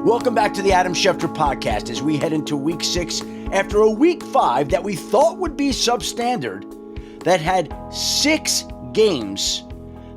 Welcome back to the Adam Schefter podcast as we head into week 6 after a week 5 that we thought would be substandard, that had 6 games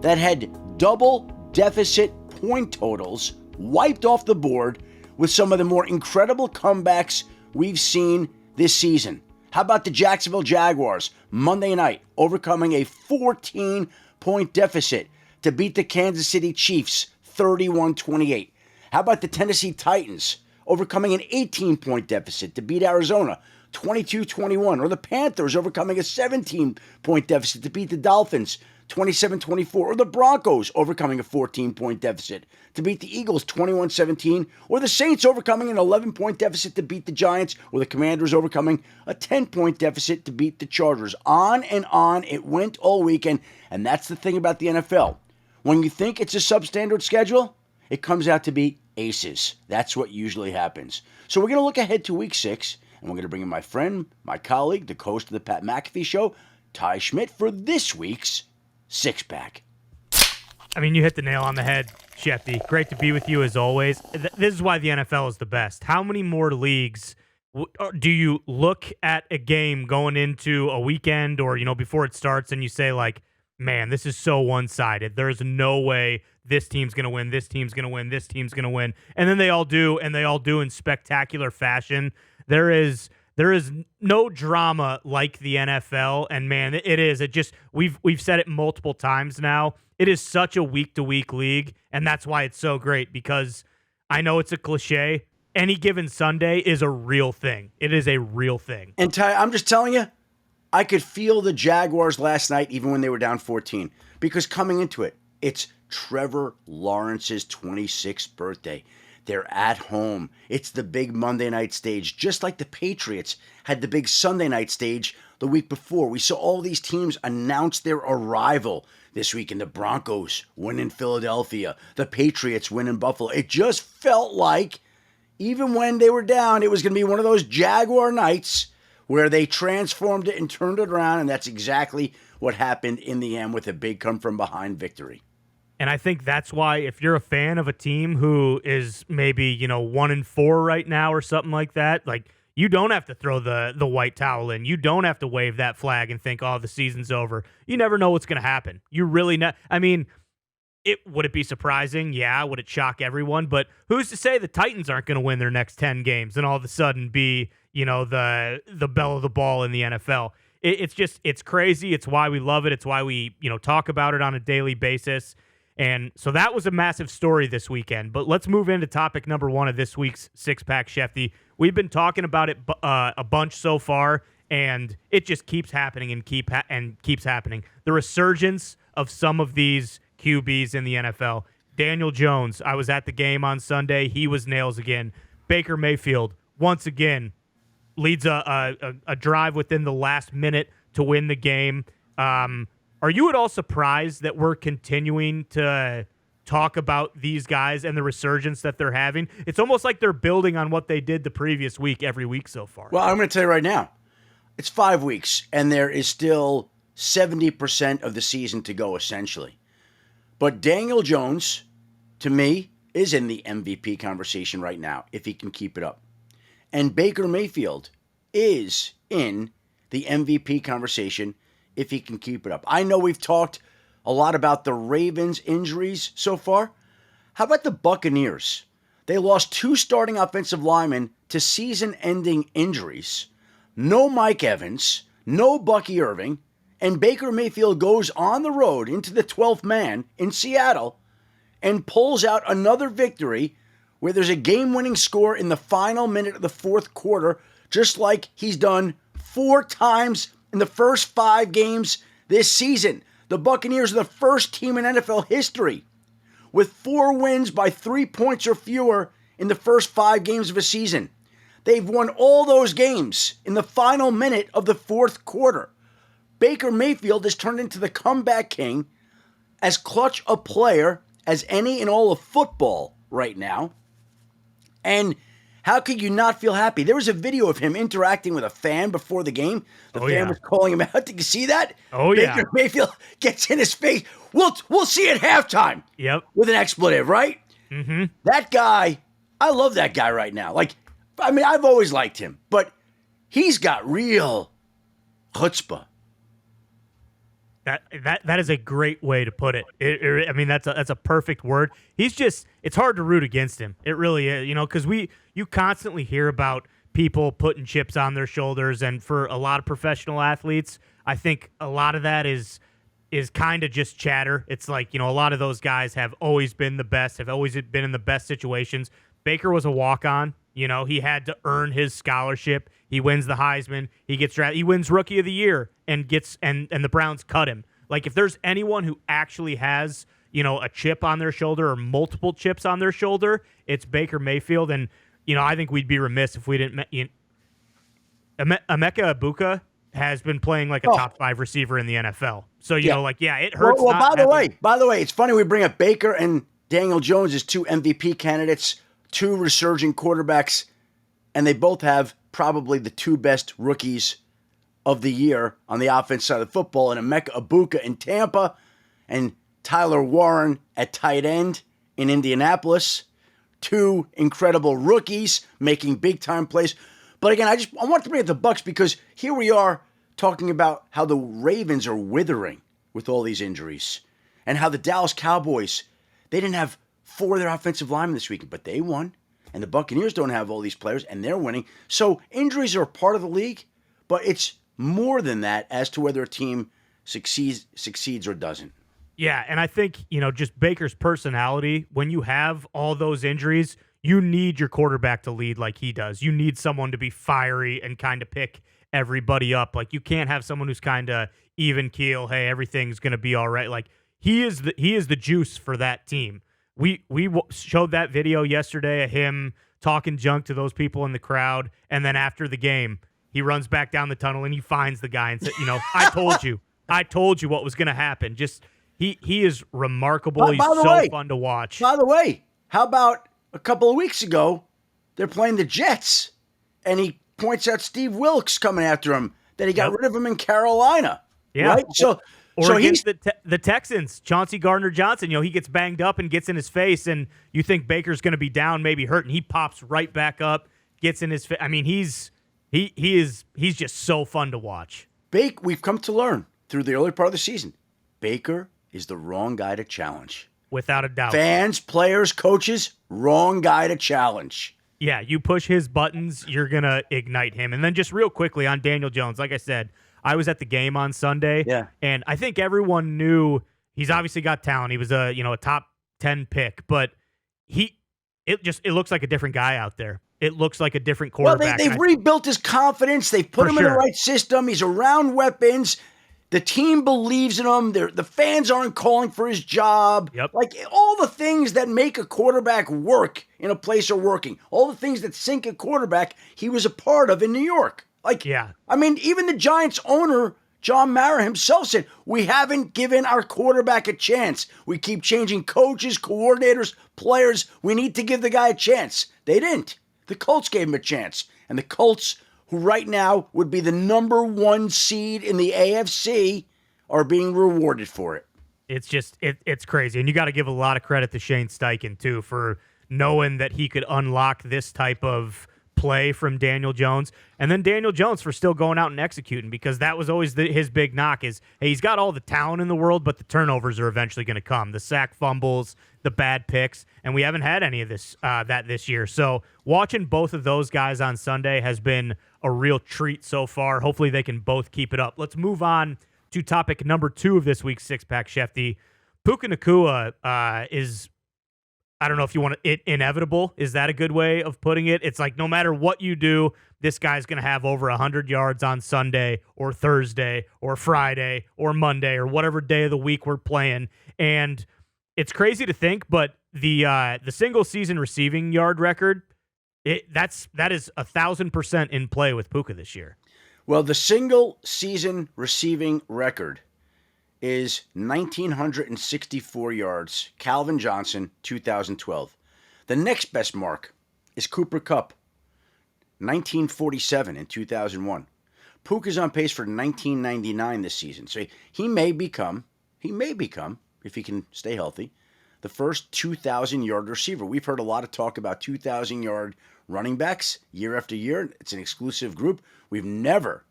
that had double deficit point totals wiped off the board with some of the more incredible comebacks we've seen this season. How about the Jacksonville Jaguars Monday night overcoming a 14-point deficit to beat the Kansas City Chiefs 31-28? How about the Tennessee Titans overcoming an 18-point deficit to beat Arizona 22-21? Or the Panthers overcoming a 17-point deficit to beat the Dolphins 27-24? Or the Broncos overcoming a 14-point deficit to beat the Eagles 21-17? Or the Saints overcoming an 11-point deficit to beat the Giants? Or the Commanders overcoming a 10-point deficit to beat the Chargers? On and on it went all weekend, and that's the thing about the NFL. When you think it's a substandard schedule, it comes out to be aces. That's what usually happens. So we're going to look ahead to week 6, and we're going to bring in my friend, my colleague, the host of the Pat McAfee Show, Ty Schmit, for this week's Six Pack. I mean, you hit the nail on the head, Shefty. Great to be with you as always. This is why the NFL is the best. How many more leagues do you look at a game going into a weekend or, before it starts and you say, like, man, this is so one-sided. There's no way this team's going to win, this team's going to win, this team's going to win. And then they all do, and they all do in spectacular fashion. There is no drama like the NFL, and man, it is. It just we've said it multiple times now. It is such a week-to-week league, and that's why it's so great, because I know it's a cliche. Any given Sunday is a real thing. It is a real thing. And Ty, I'm just telling you, I could feel the Jaguars last night even when they were down 14, because coming into it, it's Trevor Lawrence's 26th birthday. They're at home. It's the big Monday night stage, just like the Patriots had the big Sunday night stage the week before. We saw all these teams announce their arrival this week, and the Broncos win in Philadelphia, the Patriots win in Buffalo. It just felt like, even when they were down, it was going to be one of those Jaguar nights where they transformed it and turned it around, and that's exactly what happened in the end with a big come-from-behind victory. And I think that's why, if you're a fan of a team who is maybe, 1-4 right now or something like that, like, you don't have to throw the white towel in. You don't have to wave that flag and think, oh, the season's over. You never know what's going to happen. You really know. I mean, would it be surprising? Yeah. Would it shock everyone? But who's to say the Titans aren't going to win their next 10 games and all of a sudden be, the belle of the ball in the NFL? It's crazy. It's why we love it. It's why we, talk about it on a daily basis. And so that was a massive story this weekend. But let's move into topic number 1 of this week's six-pack, Shefty. We've been talking about it a bunch so far, and it just keeps happening and keeps happening. The resurgence of some of these QBs in the NFL. Daniel Jones, I was at the game on Sunday. He was nails again. Baker Mayfield, once again, leads a drive within the last minute to win the game. Are you at all surprised that we're continuing to talk about these guys and the resurgence that they're having? It's almost like they're building on what they did the previous week every week so far. Well, I'm going to tell you right now, it's 5 weeks, and there is still 70% of the season to go, essentially. But Daniel Jones, to me, is in the MVP conversation right now, if he can keep it up. And Baker Mayfield is in the MVP conversation if he can keep it up. I know we've talked a lot about the Ravens' injuries so far. How about the Buccaneers? They lost 2 starting offensive linemen to season-ending injuries. No Mike Evans, no Bucky Irving, and Baker Mayfield goes on the road into the 12th man in Seattle and pulls out another victory where there's a game-winning score in the final minute of the fourth quarter, just like he's done 4 times in the first 5 games this season. The Buccaneers are the first team in NFL history with 4 wins by 3 points or fewer in the first 5 games of a season. They've won all those games in the final minute of the fourth quarter. Baker Mayfield has turned into the comeback king, as clutch a player as any in all of football right now. And how could you not feel happy? There was a video of him interacting with a fan before the game. The fan was calling him out. Did you see that? Oh, yeah. Baker Mayfield gets in his face. We'll see at halftime. Yep. With an expletive, right? Mm-hmm. That guy I love that guy right now. Like, I mean, I've always liked him, but he's got real chutzpah. That is a great way to put it. I mean, that's a perfect word. He's just, it's hard to root against him. It really is, because you constantly hear about people putting chips on their shoulders, and for a lot of professional athletes, I think a lot of that is kind of just chatter. It's like, a lot of those guys have always been the best, have always been in the best situations. Baker was a walk-on. He had to earn his scholarship. He wins the Heisman. He gets drafted. He wins Rookie of the Year and the Browns cut him. Like, if there's anyone who actually has, a chip on their shoulder or multiple chips on their shoulder, it's Baker Mayfield. And, I think we'd be remiss if we didn't. Emeka Ibuka has been playing like a top 5 receiver in the NFL. So, it hurts. Well, by the way, it's funny we bring up Baker and Daniel Jones as 2 MVP candidates, 2 resurgent quarterbacks, and they both have probably the 2 best rookies of the year on the offense side of football, and Emeka Ibuka in Tampa and Tyler Warren at tight end in Indianapolis. 2 incredible rookies making big-time plays. But again, I want to bring up the Bucs because here we are talking about how the Ravens are withering with all these injuries and how the Dallas Cowboys, they didn't have 4 of their offensive linemen this weekend, but they won. And the Buccaneers don't have all these players, and they're winning. So injuries are a part of the league, but it's more than that as to whether a team succeeds or doesn't. Yeah, and I think, just Baker's personality, when you have all those injuries, you need your quarterback to lead like he does. You need someone to be fiery and kind of pick everybody up. Like, you can't have someone who's kind of even keel, hey, everything's going to be all right. Like, he is the juice for that team. We showed that video yesterday of him talking junk to those people in the crowd, and then after the game, he runs back down the tunnel and he finds the guy and said, I told you what was going to happen. Just he is remarkable. He's so fun to watch. By the way, how about a couple of weeks ago, they're playing the Jets, and he points out Steve Wilkes coming after him, that he got rid of him in Carolina. Yeah. Right? Or against the Texans, Chauncey Gardner-Johnson, he gets banged up and gets in his face, and you think Baker's going to be down, maybe hurt, and he pops right back up, gets in his face. I mean, he's just so fun to watch. We've come to learn through the early part of the season, Baker is the wrong guy to challenge. Without a doubt. Fans, players, coaches, wrong guy to challenge. Yeah, you push his buttons, you're going to ignite him. And then just real quickly on Daniel Jones, like I said, I was at the game on Sunday, and I think everyone knew he's obviously got talent. He was a top 10 pick, but it looks like a different guy out there. It looks like a different quarterback. Well, they've rebuilt his confidence. They've put him in the right system. He's around weapons. The team believes in him. The fans aren't calling for his job. Yep. Like, all the things that make a quarterback work in a place are working. All the things that sink a quarterback, he was a part of in New York. Like, yeah. I mean, even the Giants owner, John Mara himself, said, we haven't given our quarterback a chance. We keep changing coaches, coordinators, players. We need to give the guy a chance. They didn't. The Colts gave him a chance. And the Colts, who right now would be the number 1 seed in the AFC, are being rewarded for it. It's just, it's crazy. And you got to give a lot of credit to Shane Steichen, too, for knowing that he could unlock this type of play from Daniel Jones. And then Daniel Jones for still going out and executing, because that was always his big knock is, hey, he's got all the talent in the world, but the turnovers are eventually going to come. The sack fumbles, the bad picks, and we haven't had any of this this year. So watching both of those guys on Sunday has been a real treat so far. Hopefully they can both keep it up. Let's move on to topic number 2 of this week's Six-Pack, Schefty. Puka Nacua is, I don't know if you want it inevitable. Is that a good way of putting it? It's like no matter what you do, this guy's going to have over 100 yards on Sunday or Thursday or Friday or Monday or whatever day of the week we're playing. And it's crazy to think, but the single season receiving yard record, that is 1,000% in play with Puka this year. Well, the single season receiving record is 1,964 yards. Calvin Johnson, 2012. The next best mark is Cooper Kupp, 1947 in 2001. Puka's on pace for 1999 this season. So he may become, if he can stay healthy, the first 2,000-yard receiver. We've heard a lot of talk about 2,000-yard running backs year after year. It's an exclusive group. We've never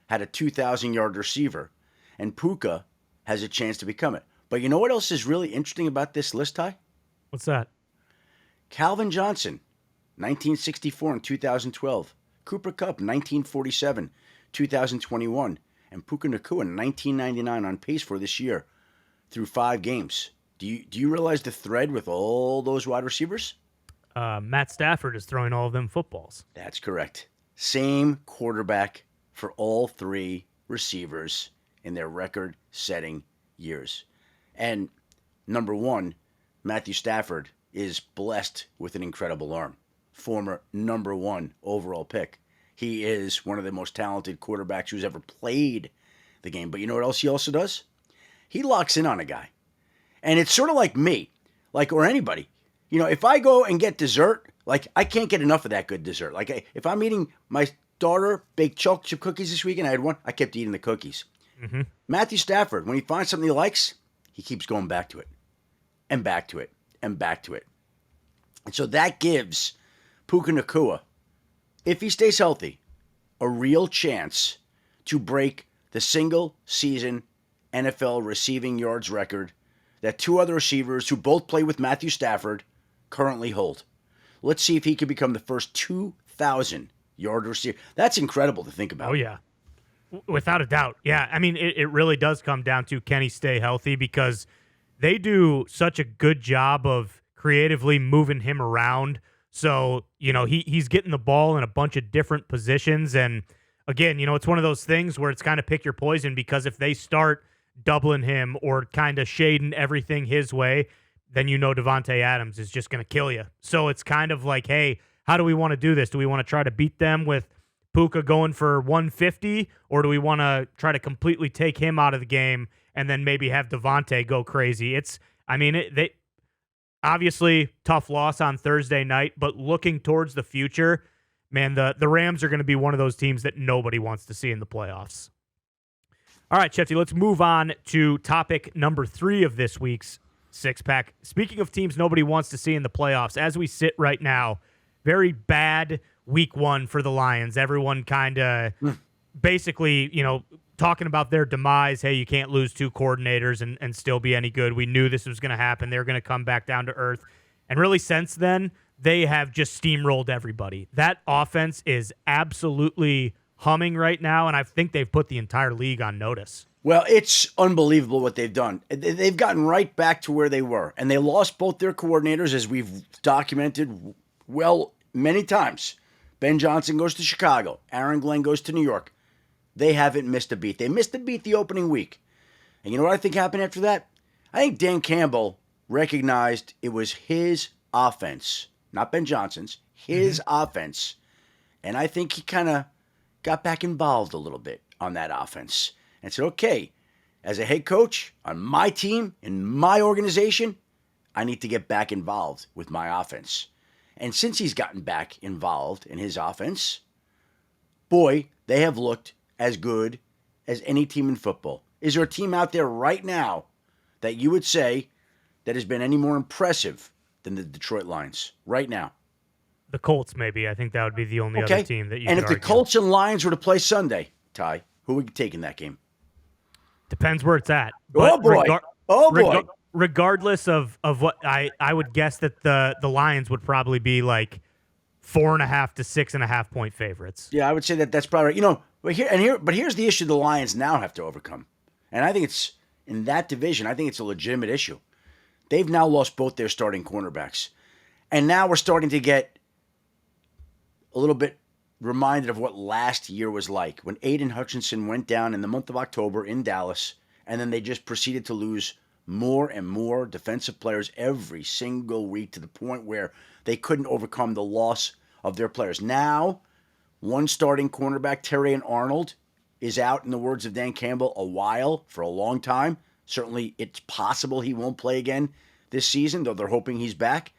had a 2,000-yard receiver, and Puka has a chance to become it. But you know what else is really interesting about this list, Ty? What's that? Calvin Johnson, 1964 and 2012. Cooper Kupp, 1947, 2021. And Puka Nacua, 1999, on pace for this year through 5 games. Do you realize the thread with all those wide receivers? Matt Stafford is throwing all of them footballs. That's correct. Same quarterback for all 3 receivers in their record-setting years. And number 1, Matthew Stafford is blessed with an incredible arm. Former number 1 overall pick. He is one of the most talented quarterbacks who's ever played the game. But you know what else he also does? He locks in on a guy. And it's sort of like me, or anybody. You know, if I go and get dessert, I can't get enough of that good dessert. If I'm eating my daughter baked chocolate chip cookies this weekend, I had one, I kept eating the cookies. Mm-hmm. Matthew Stafford, when he finds something he likes, he keeps going back to it and back to it and back to it. And so that gives Puka Nacua, if he stays healthy, a real chance to break the single-season NFL receiving yards record that 2 other receivers who both play with Matthew Stafford currently hold. Let's see if he can become the first 2,000-yard receiver. That's incredible to think about. Oh, yeah. Without a doubt. Yeah, I mean, it really does come down to, can he stay healthy? Because they do such a good job of creatively moving him around. So, you know, he's getting the ball in a bunch of different positions. And again, you know, it's one of those things where it's kind of pick your poison, because if they start doubling him or kind of shading everything his way, then you know Davante Adams is just going to kill you. So it's kind of like, hey, how do we want to do this? Do we want to try to beat them with Puka going for 150, or do we want to try to completely take him out of the game and then maybe have Davante go crazy? They obviously tough loss on Thursday night, but looking towards the future, man, the Rams are going to be one of those teams that nobody wants to see in the playoffs. All right, Schefter, let's move on to topic number 3 of this week's six-pack. Speaking of teams nobody wants to see in the playoffs, as we sit right now, very bad week 1 for the Lions. Everyone kind of basically, you know, talking about their demise. Hey, you can't lose 2 coordinators and still be any good. We knew this was going to happen. They're going to come back down to earth. And really, since then, they have just steamrolled everybody. That offense is absolutely humming right now, and I think they've put the entire league on notice. Well, it's unbelievable what they've done. They've gotten right back to where they were, and they lost both their coordinators, as we've documented many times. Ben Johnson goes to Chicago. Aaron Glenn goes to New York. They haven't missed a beat. They missed a beat the opening week. And you know what I think happened after that? I think Dan Campbell recognized it was his offense, not Ben Johnson's, his offense. And I think he kind of got back involved a little bit on that offense and said, okay, as a head coach on my team, in my organization, I need to get back involved with my offense. And since he's gotten back involved in his offense, boy, they have looked as good as any team in football. Is there a team out there right now that you would say that has been any more impressive than the Detroit Lions right now? The Colts, maybe. I think that would be the only other team that you And could if the argue. Colts and Lions were to play Sunday, Ty, who would take in that game? Depends where it's at. Oh, boy. Regardless of what, I would guess that the Lions would probably be like 4.5 to 6.5 point favorites. Yeah, I would say that's probably right. You know, but here's the issue the Lions now have to overcome. And I think it's in that division, I think it's a legitimate issue. They've now lost both their starting cornerbacks. And now we're starting to get a little bit reminded of what last year was like when Aiden Hutchinson went down in the month of October in Dallas, and then they just proceeded to lose more and more defensive players every single week to the point where they couldn't overcome the loss of their players. Now, one starting cornerback, Terrion Arnold, is out, in the words of Dan Campbell, for a long time. Certainly, it's possible he won't play again this season, though they're hoping he's back.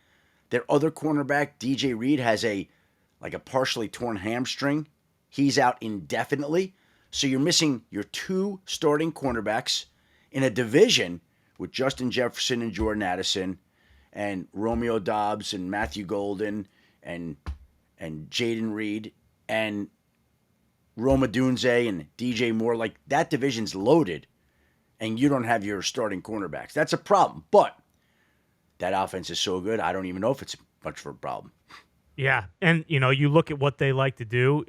Their other cornerback, DJ Reed, has a partially torn hamstring. He's out indefinitely. So you're missing your 2 starting cornerbacks in a division with Justin Jefferson and Jordan Addison, and Romeo Dobbs and Matthew Golden and Jaden Reed and Roma Dunze and DJ Moore, like that division's loaded, and you don't have your starting cornerbacks. That's a problem. But that offense is so good, I don't even know if it's much of a problem. Yeah, and you look at what they like to do.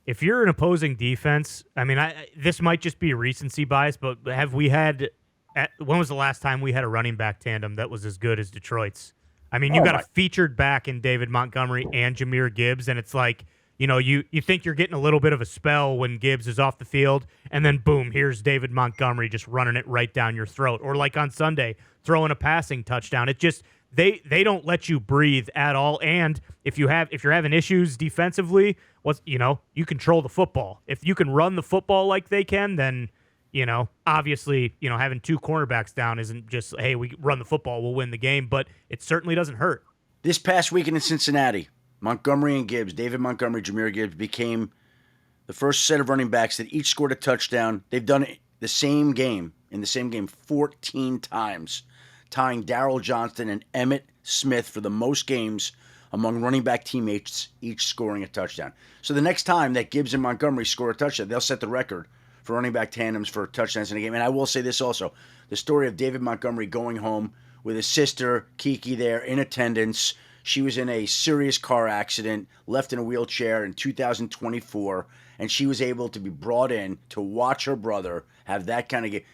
If you're an opposing defense, I mean, this might just be recency bias, but when was the last time we had a running back tandem that was as good as Detroit's? I mean, you got a featured back in David Montgomery and Jahmyr Gibbs, and it's like, you think you're getting a little bit of a spell when Gibbs is off the field, and then boom, here's David Montgomery just running it right down your throat. Or like on Sunday, throwing a passing touchdown. It just they don't let you breathe at all. And if you're having issues defensively, you control the football. If you can run the football like they can, then obviously, having two cornerbacks down isn't just, hey, we run the football, we'll win the game, but it certainly doesn't hurt. This past weekend in Cincinnati, Montgomery and Gibbs, David Montgomery, Jahmyr Gibbs, became the first set of running backs that each scored a touchdown. They've done it in the same game 14 times, tying Darrell Johnston and Emmitt Smith for the most games among running back teammates, each scoring a touchdown. So the next time that Gibbs and Montgomery score a touchdown, they'll set the record for running back tandems for touchdowns in a game. And I will say this also, the story of David Montgomery going home with his sister, Kiki, there in attendance. She was in a serious car accident, left in a wheelchair in 2024, and she was able to be brought in to watch her brother have that kind of game.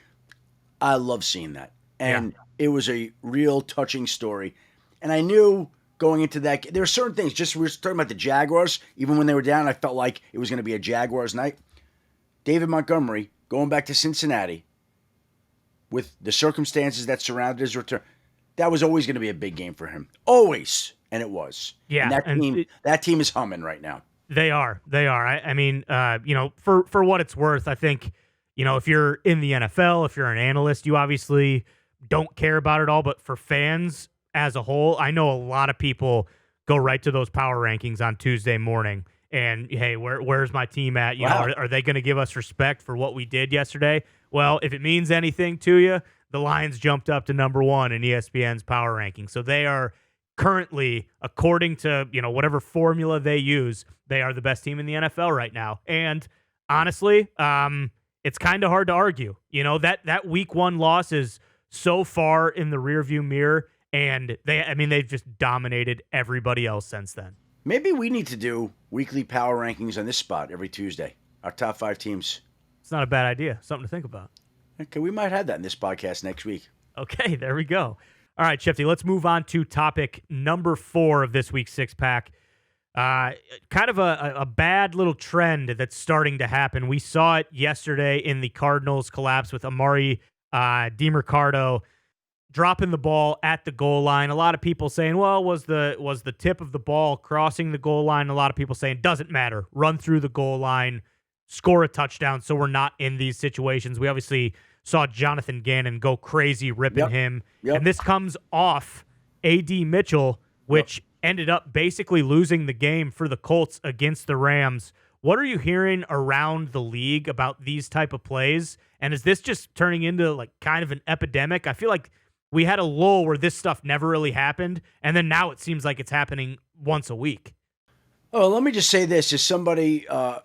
I love seeing that. And It was a real touching story. And I knew going into that, there are certain things, just we were talking about the Jaguars, even when they were down, I felt like it was going to be a Jaguars night. David Montgomery, going back to Cincinnati, with the circumstances that surrounded his return, that was always going to be a big game for him. Always. And it was. Yeah. And that team is humming right now. They are. I mean, for what it's worth, I think, if you're in the NFL, if you're an analyst, you obviously don't care about it all. But for fans as a whole, I know a lot of people go right to those power rankings on Tuesday morning. And, hey, where's my team at? Are they going to give us respect for what we did yesterday? Well, if it means anything to you, the Lions jumped up to number 1 in ESPN's power ranking. So they are currently, according to, whatever formula they use, they are the best team in the NFL right now. And honestly, it's kind of hard to argue. That week 1 loss is so far in the rearview mirror, and they've just dominated everybody else since then. Maybe we need to do weekly power rankings on this spot every Tuesday. Our top 5 teams. It's not a bad idea. Something to think about. Okay, we might have that in this podcast next week. Okay, there we go. All right, Schefter, let's move on to topic number 4 of this week's Six Pack. Kind of a bad little trend that's starting to happen. We saw it yesterday in the Cardinals collapse with Amari DiMercato dropping the ball at the goal line. A lot of people saying, well, was the tip of the ball crossing the goal line? A lot of people saying, doesn't matter. Run through the goal line, score a touchdown, so we're not in these situations. We obviously saw Jonathan Gannon go crazy ripping him. Yep. And this comes off A.D. Mitchell, which ended up basically losing the game for the Colts against the Rams. What are you hearing around the league about these type of plays? And is this just turning into like kind of an epidemic? I feel like we had a lull where this stuff never really happened, and then now it seems like it's happening once a week. Oh, let me just say this. As somebody, I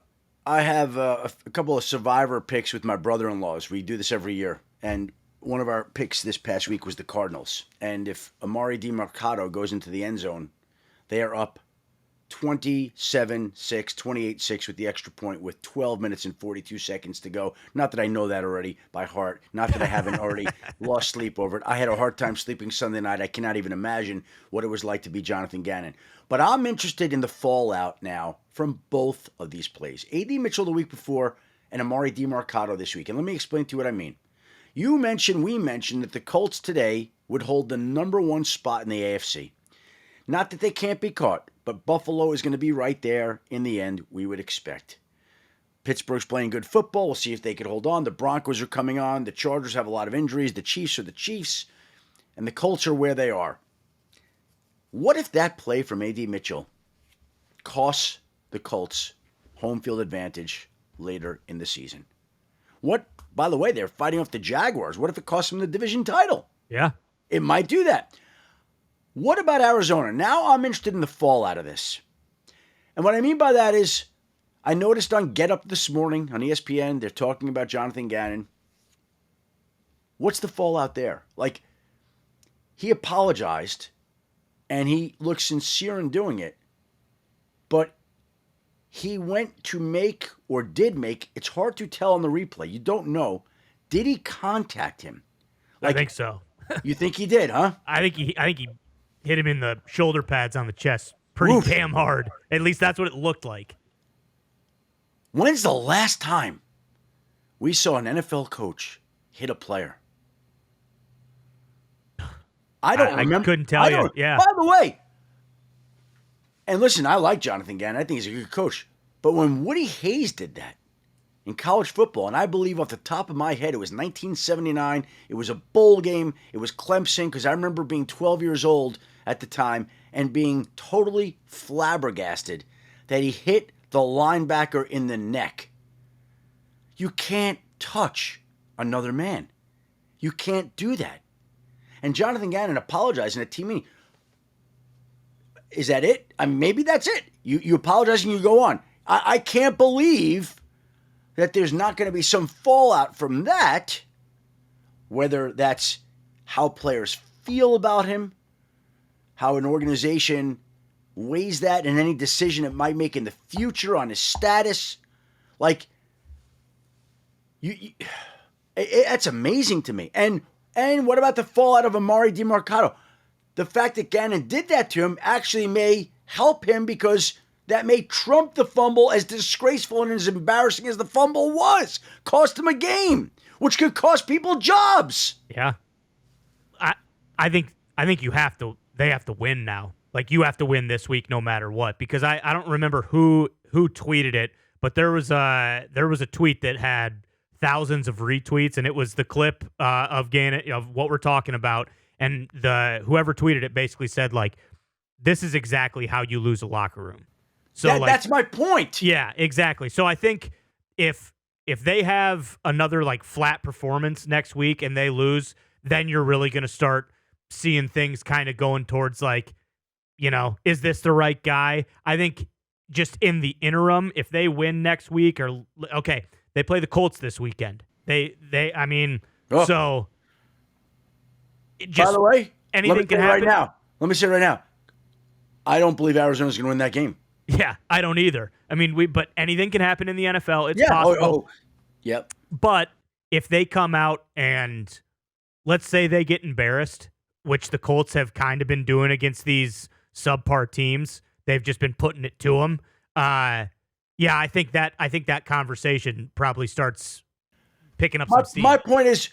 have a couple of survivor picks with my brother-in-laws. We do this every year. And one of our picks this past week was the Cardinals. And if Amari DiMercato goes into the end zone, they are up 27-6, 28-6 with the extra point with 12 minutes and 42 seconds to go. Not that I know that already by heart. Not that I haven't already lost sleep over it. I had a hard time sleeping Sunday night. I cannot even imagine what it was like to be Jonathan Gannon. But I'm interested in the fallout now from both of these plays. A.D. Mitchell the week before and Amari DiMercato this week. And let me explain to you what I mean. We mentioned that the Colts today would hold the number 1 spot in the AFC. Not that they can't be caught, but Buffalo is going to be right there in the end, we would expect. Pittsburgh's playing good football. We'll see if they can hold on. The Broncos are coming on. The Chargers have a lot of injuries. The Chiefs are the Chiefs. And the Colts are where they are. What if that play from A.D. Mitchell costs the Colts home field advantage later in the season? What, by the way, they're fighting off the Jaguars. What if it costs them the division title? Yeah. It might do that. What about Arizona? Now I'm interested in the fallout of this. And what I mean by that is, I noticed on Get Up this morning on ESPN, they're talking about Jonathan Gannon. What's the fallout there? Like, he apologized, and he looked sincere in doing it, but he went to make, or did make, it's hard to tell on the replay. You don't know. Did he contact him? I think so. You think he did, huh? I think he hit him in the shoulder pads on the chest pretty Oof. damn hard. At least that's what it looked like. When's the last time we saw an NFL coach hit a player? I don't remember. I couldn't tell you. Yeah. By the way, and listen, I like Jonathan Gannon. I think he's a good coach. But when Woody Hayes did that in college football, and I believe off the top of my head, it was 1979. It was a bowl game. It was Clemson, because I remember being 12 years old at the time and being totally flabbergasted that he hit the linebacker in the neck. You can't touch another man. You can't do that. And Jonathan Gannon apologized in a team meeting. Is that it? I mean, maybe that's it. You apologize and you go on. I can't believe that there's not going to be some fallout from that, whether that's how players feel about him, how an organization weighs that in any decision it might make in the future on his status. Like, that's amazing to me. And what about the fallout of Amari DiMercato? The fact that Gannon did that to him actually may help him, because that may trump the fumble, as disgraceful and as embarrassing as the fumble was. Cost him a game, which could cost people jobs. Yeah. I think you have to. They have to win now. Like, you have to win this week no matter what, because I don't remember who tweeted it, but there was a tweet that had thousands of retweets, and it was the clip of Gannon, of what we're talking about, and whoever tweeted it basically said, like, this is exactly how you lose a locker room. So that's my point. Yeah, exactly. So I think if they have another like flat performance next week and they lose, then you're really going to start seeing things kind of going towards, like, is this the right guy? I think just in the interim, if they win next week, or okay, they play the Colts this weekend. I mean, so just, by the way, anything can happen right now. Let me say right now, I don't believe Arizona's going to win that game. Yeah, I don't either. I mean, but anything can happen in the NFL. It's possible. Yep. But if they come out and let's say they get embarrassed, which the Colts have kind of been doing against these subpar teams, they've just been putting it to them. Yeah, I think that conversation probably starts picking up some steam. My point is,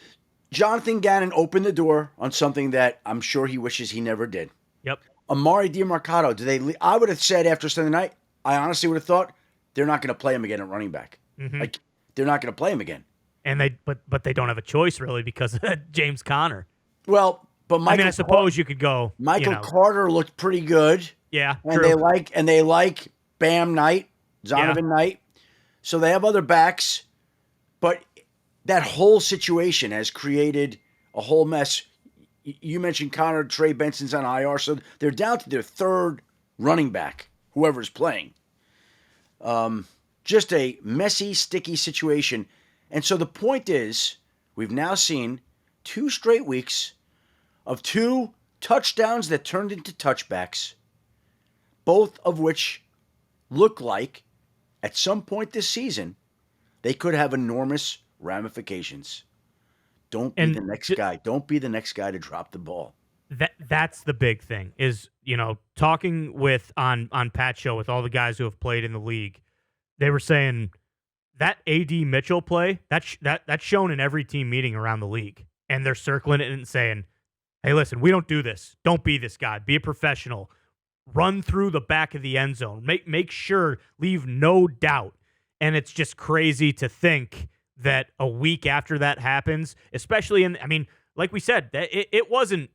Jonathan Gannon opened the door on something that I'm sure he wishes he never did. Yep. Amari DiMercato, I would have said after Sunday night, I honestly would have thought they're not going to play him again at running back. Mm-hmm. Like, they're not going to play him again. And but they don't have a choice really, because of James Conner. Well, but I suppose you could go. Michael Carter looked pretty good. Yeah, and true. they like Bam Knight, Zonovan Knight. So they have other backs, but that whole situation has created a whole mess. You mentioned Connor, Trey Benson's on IR, so they're down to their third running back, whoever's playing. Just a messy, sticky situation. And so the point is, we've now seen 2 straight weeks of 2 touchdowns that turned into touchbacks, both of which look like, at some point this season, they could have enormous ramifications. Don't be the next guy. Don't be the next guy to drop the ball. That's the big thing is, talking with on Pat's show with all the guys who have played in the league, they were saying that AD Mitchell play, that's shown in every team meeting around the league. And they're circling it and saying, hey, listen, we don't do this. Don't be this guy. Be a professional. Run through the back of the end zone. Make sure, leave no doubt. And it's just crazy to think that a week after that happens, especially like we said, it wasn't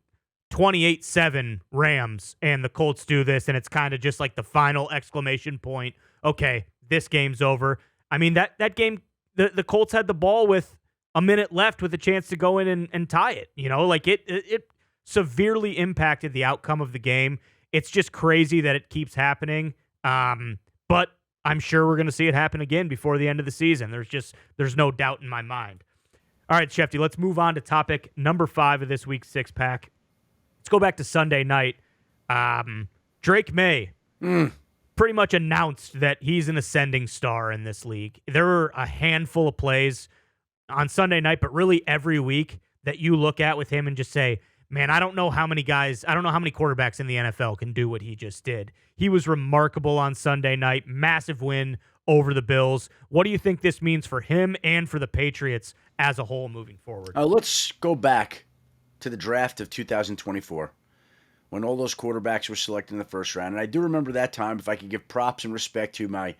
28-7 Rams and the Colts do this, and it's kind of just like the final exclamation point. Okay, this game's over. I mean, that game, the Colts had the ball with a minute left with a chance to go in and tie it. Like it severely impacted the outcome of the game. It's just crazy that it keeps happening. But I'm sure we're going to see it happen again before the end of the season. There's no doubt in my mind. All right, Schefty, let's move on to topic number 5 of this week's six-pack. Let's go back to Sunday night. Drake Maye pretty much announced that he's an ascending star in this league. There were a handful of plays on Sunday night, but really every week that you look at with him and just say, man, I don't know how many quarterbacks in the NFL can do what he just did. He was remarkable on Sunday night. Massive win over the Bills. What do you think this means for him and for the Patriots as a whole moving forward? Let's go back to the draft of 2024 when all those quarterbacks were selected in the first round. And I do remember that time, if I could give props and respect to my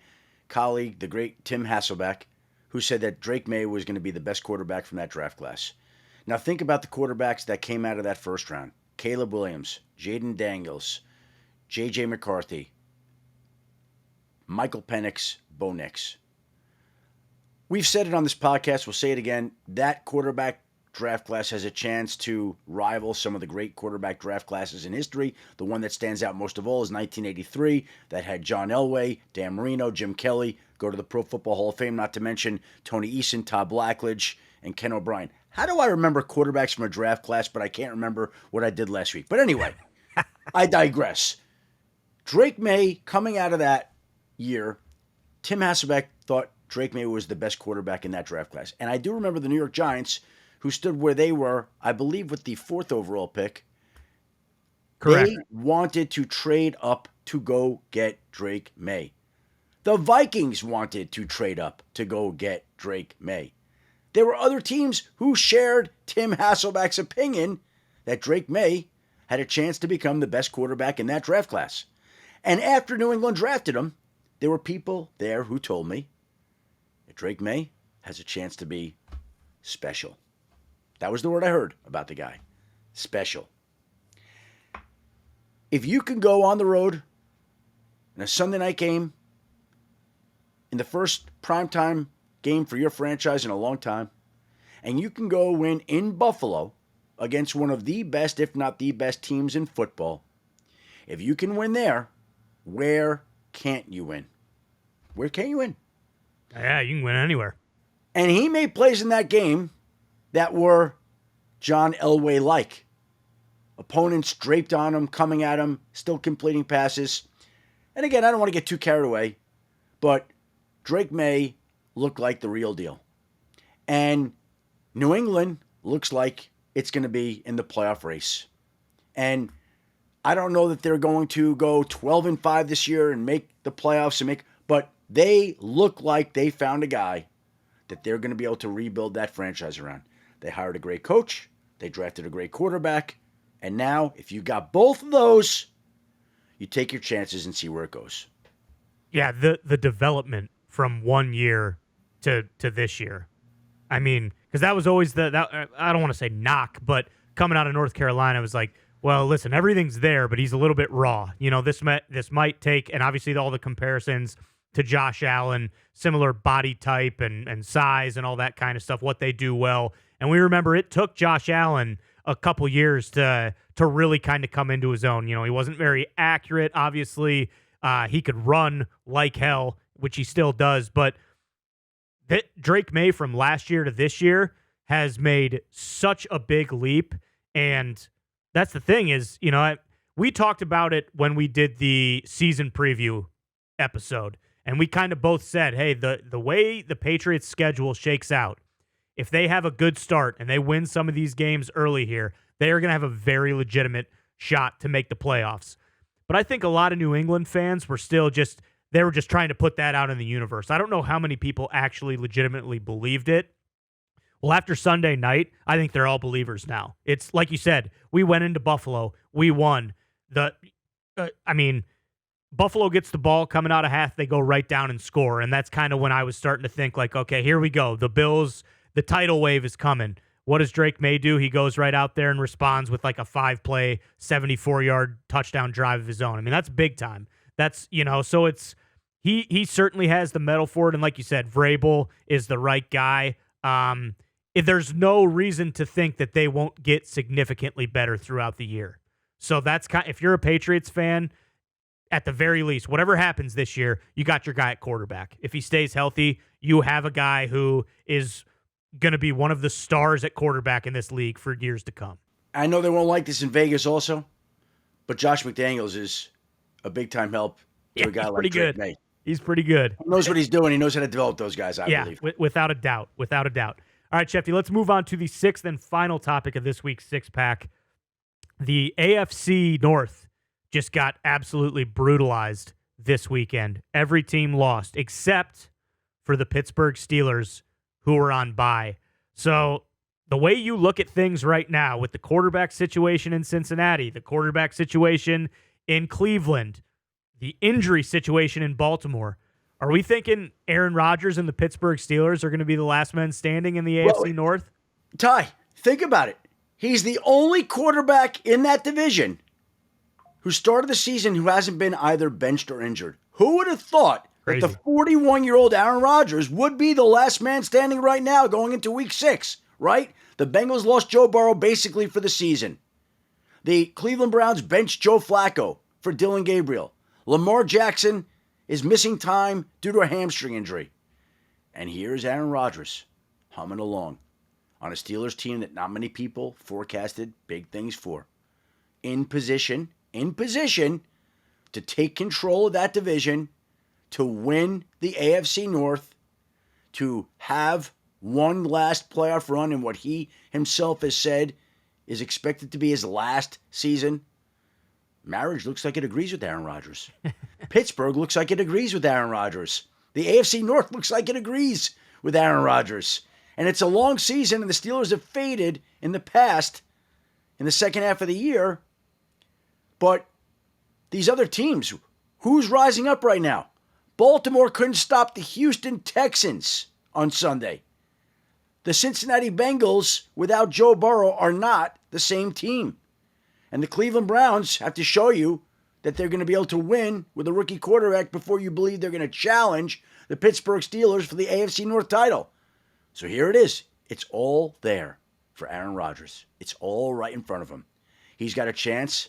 colleague, the great Tim Hasselbeck, who said that Drake Maye was going to be the best quarterback from that draft class. Now think about the quarterbacks that came out of that first round. Caleb Williams, Jaden Daniels, J.J. McCarthy, Michael Penix, Bo Nix. We've said it on this podcast, we'll say it again, that quarterback draft class has a chance to rival some of the great quarterback draft classes in history. The one that stands out most of all is 1983, that had John Elway, Dan Marino, Jim Kelly go to the Pro Football Hall of Fame, not to mention Tony Eason, Todd Blackledge, and Ken O'Brien. How do I remember quarterbacks from a draft class, but I can't remember what I did last week? But anyway, I digress. Drake Maye, coming out of that year, Tim Hasselbeck thought Drake Maye was the best quarterback in that draft class. And I do remember the New York Giants, who stood where they were, I believe, with the 4th overall pick. Correct. They wanted to trade up to go get Drake Maye. The Vikings wanted to trade up to go get Drake Maye. There were other teams who shared Tim Hasselbeck's opinion that Drake Maye had a chance to become the best quarterback in that draft class. And after New England drafted him, there were people there who told me that Drake Maye has a chance to be special. That was the word I heard about the guy. Special. If you can go on the road in a Sunday night game, in the first primetime game for your franchise in a long time, and you can go win in Buffalo against one of the best, if not the best teams in football, if you can win there, where can't you win? Where can't you win? Yeah, you can win anywhere. And he made plays in that game that were John Elway-like. Opponents draped on him, coming at him, still completing passes. And again, I don't want to get too carried away, but Drake Maye looked like the real deal. And New England looks like it's going to be in the playoff race. And I don't know that they're going to go 12-5 this year and make the playoffs but they look like they found a guy that they're going to be able to rebuild that franchise around. They hired a great coach, they drafted a great quarterback, and now if you got both of those, you take your chances and see where it goes. Yeah, the development from 1 year to this year. I mean, because that was always I don't want to say knock, but coming out of North Carolina, it was like, well, listen, everything's there, but he's a little bit raw. You know, this might take, and obviously all the comparisons to Josh Allen, similar body type and size and all that kind of stuff, what they do well. And we remember it took Josh Allen a couple years to really kind of come into his own. You know, he wasn't very accurate, obviously. He could run like hell, which he still does, but Drake Maye from last year to this year has made such a big leap. And that's the thing is, you know, we talked about it when we did the season preview episode, and we kind of both said, hey, the way the Patriots schedule shakes out, if they have a good start and they win some of these games early here, they are going to have a very legitimate shot to make the playoffs. But I think a lot of New England fans were still just trying to put that out in the universe. I don't know how many people actually legitimately believed it. Well, after Sunday night, I think they're all believers now. It's like you said, we went into Buffalo, we won. Buffalo gets the ball coming out of half, they go right down and score, and that's kind of when I was starting to think like, okay, here we go. The Bills, the tidal wave is coming. What does Drake Maye do? He goes right out there and responds with like a 5-play, 74-yard touchdown drive of his own. I mean, that's big time. That's, you know, so it's he certainly has the mettle for it, and like you said, Vrabel is the right guy. there's no reason to think that they won't get significantly better throughout the year. So that's if you're a Patriots fan, at the very least, whatever happens this year, you got your guy at quarterback. If he stays healthy, you have a guy who is going to be one of the stars at quarterback in this league for years to come. I know they won't like this in Vegas also, but Josh McDaniels is a big-time help to a guy like Drake May. He's pretty good. He knows what he's doing. He knows how to develop those guys, I believe. Without a doubt. Without a doubt. All right, Schefter, let's move on to the sixth and final topic of this week's six-pack. The AFC North just got absolutely brutalized this weekend. Every team lost except for the Pittsburgh Steelers, who were on bye. So the way you look at things right now with the quarterback situation in Cincinnati, the quarterback situation in Cleveland, the injury situation in Baltimore, are we thinking Aaron Rodgers and the Pittsburgh Steelers are going to be the last men standing in the AFC North? Ty, think about it. He's the only quarterback in that division who started the season who hasn't been either benched or injured. Who would have thought that the 41-year-old Aaron Rodgers would be the last man standing right now going into week 6, right? The Bengals lost Joe Burrow basically for the season. The Cleveland Browns benched Joe Flacco for Dylan Gabriel. Lamar Jackson is missing time due to a hamstring injury. And here's Aaron Rodgers humming along on a Steelers team that not many people forecasted big things for. In position to take control of that division, to win the AFC North, to have one last playoff run in what he himself has said is expected to be his last season. Marriage looks like it agrees with Aaron Rodgers. Pittsburgh looks like it agrees with Aaron Rodgers. The AFC North looks like it agrees with Aaron Rodgers. And it's a long season, and the Steelers have faded in the past, in the second half of the year. But these other teams, who's rising up right now? Baltimore couldn't stop the Houston Texans on Sunday. The Cincinnati Bengals, without Joe Burrow, are not the same team. And the Cleveland Browns have to show you that they're going to be able to win with a rookie quarterback before you believe they're going to challenge the Pittsburgh Steelers for the AFC North title. So here it is. It's all there for Aaron Rodgers. It's all right in front of him. He's got a chance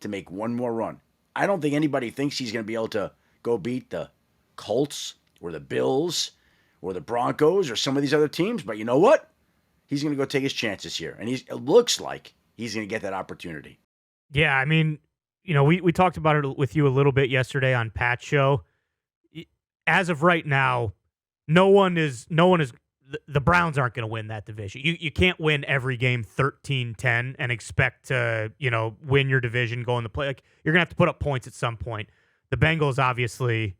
to make one more run. I don't think anybody thinks he's going to be able to go beat the Colts or the Bills or the Broncos or some of these other teams. But you know what? He's going to go take his chances here. And it looks like he's going to get that opportunity. Yeah, I mean, we talked about it with you a little bit yesterday on Pat's show. As of right now, no one is. The Browns aren't going to win that division. You can't win every game 13-10 and expect to, win your division, go in the play. Like, you're going to have to put up points at some point. The Bengals, obviously,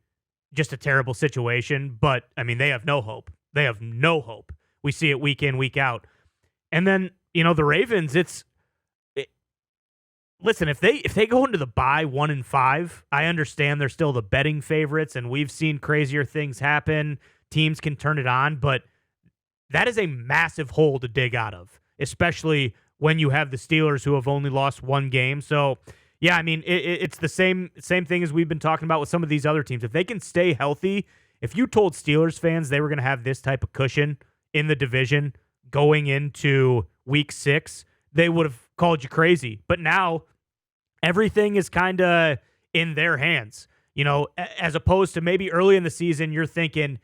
just a terrible situation, but, I mean, they have no hope. They have no hope. We see it week in, week out. And then, the Ravens, listen, if they go into the bye 1-5, I understand they're still the betting favorites, and we've seen crazier things happen. Teams can turn it on, but that is a massive hole to dig out of, especially when you have the Steelers who have only lost one game. So, yeah, I mean, it's the same thing as we've been talking about with some of these other teams. If they can stay healthy, if you told Steelers fans they were going to have this type of cushion in the division going into week 6, they would have called you crazy. But now everything is kind of in their hands, as opposed to maybe early in the season, you're thinking,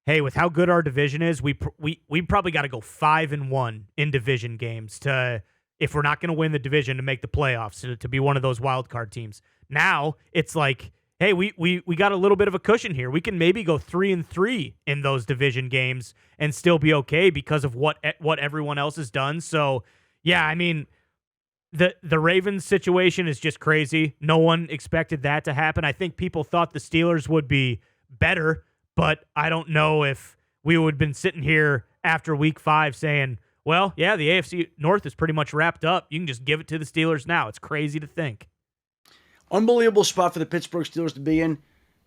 hey, with how good our division is, we probably got to go 5-1 in division games if we're not going to win the division to make the playoffs, to be one of those wild card teams. Now it's like, hey, we got a little bit of a cushion here. We can maybe go 3-3 in those division games and still be okay because of what everyone else has done. So, yeah, I mean, the Ravens situation is just crazy. No one expected that to happen. I think people thought the Steelers would be better, but I don't know if we would have been sitting here after week 5 saying, well, yeah, the AFC North is pretty much wrapped up. You can just give it to the Steelers now. It's crazy to think. Unbelievable spot for the Pittsburgh Steelers to be in.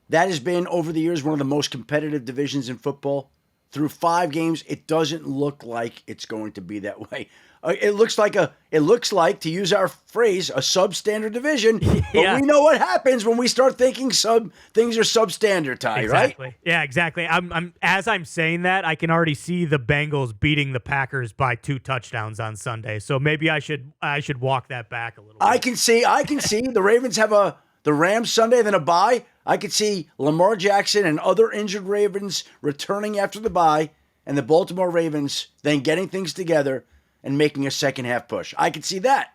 That has been, over the years, one of the most competitive divisions in football. Through 5 games, it doesn't look like it's going to be that way. It looks like, to use our phrase, a substandard division. But Yeah. we know what happens when we start thinking things are substandard, Ty, Exactly. right? Yeah, exactly. As I'm saying that, I can already see the Bengals beating the Packers by 2 touchdowns on Sunday. So maybe I should walk that back a little bit. I can see the Ravens have the Rams Sunday, then a bye. I could see Lamar Jackson and other injured Ravens returning after the bye, and the Baltimore Ravens then getting things together and making a second half push. I could see that.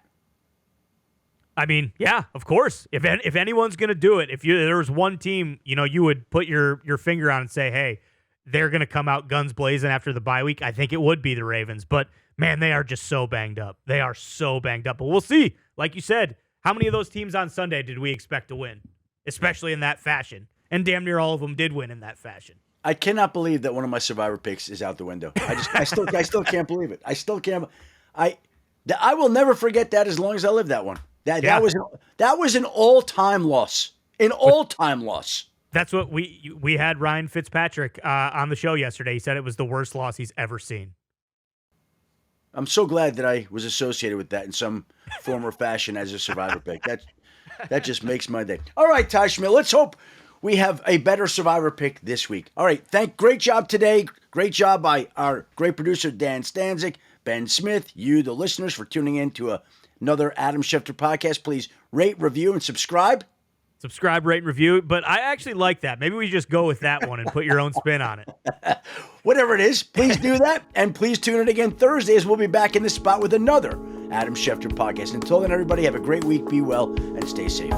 I mean, yeah, of course. If anyone's going to do it, there was one team, you would put your finger on and say, hey, they're going to come out guns blazing after the bye week, I think it would be the Ravens. But, man, they are just so banged up. They are so banged up. But we'll see. Like you said, how many of those teams on Sunday did we expect to win, especially in that fashion? And damn near all of them did win in that fashion. I cannot believe that one of my Survivor picks is out the window. I still can't believe it. I still can't. I will never forget that as long as I live. That one. That was an all-time loss. An all-time loss. That's what we had Ryan Fitzpatrick on the show yesterday. He said it was the worst loss he's ever seen. I'm so glad that I was associated with that in some form or fashion as a Survivor pick. That just makes my day. All right, Ty Schmit, let's hope we have a better Survivor pick this week. All right, great job today. Great job by our great producer, Dan Stanzik, Ben Smith, you, the listeners, for tuning in to another Adam Schefter podcast. Please rate, review, and subscribe. Subscribe, rate, and review. But I actually like that. Maybe we just go with that one and put your own spin on it. Whatever it is, please do that. And please tune in again Thursday as we'll be back in this spot with another Adam Schefter podcast. Until then, everybody, have a great week. Be well and stay safe.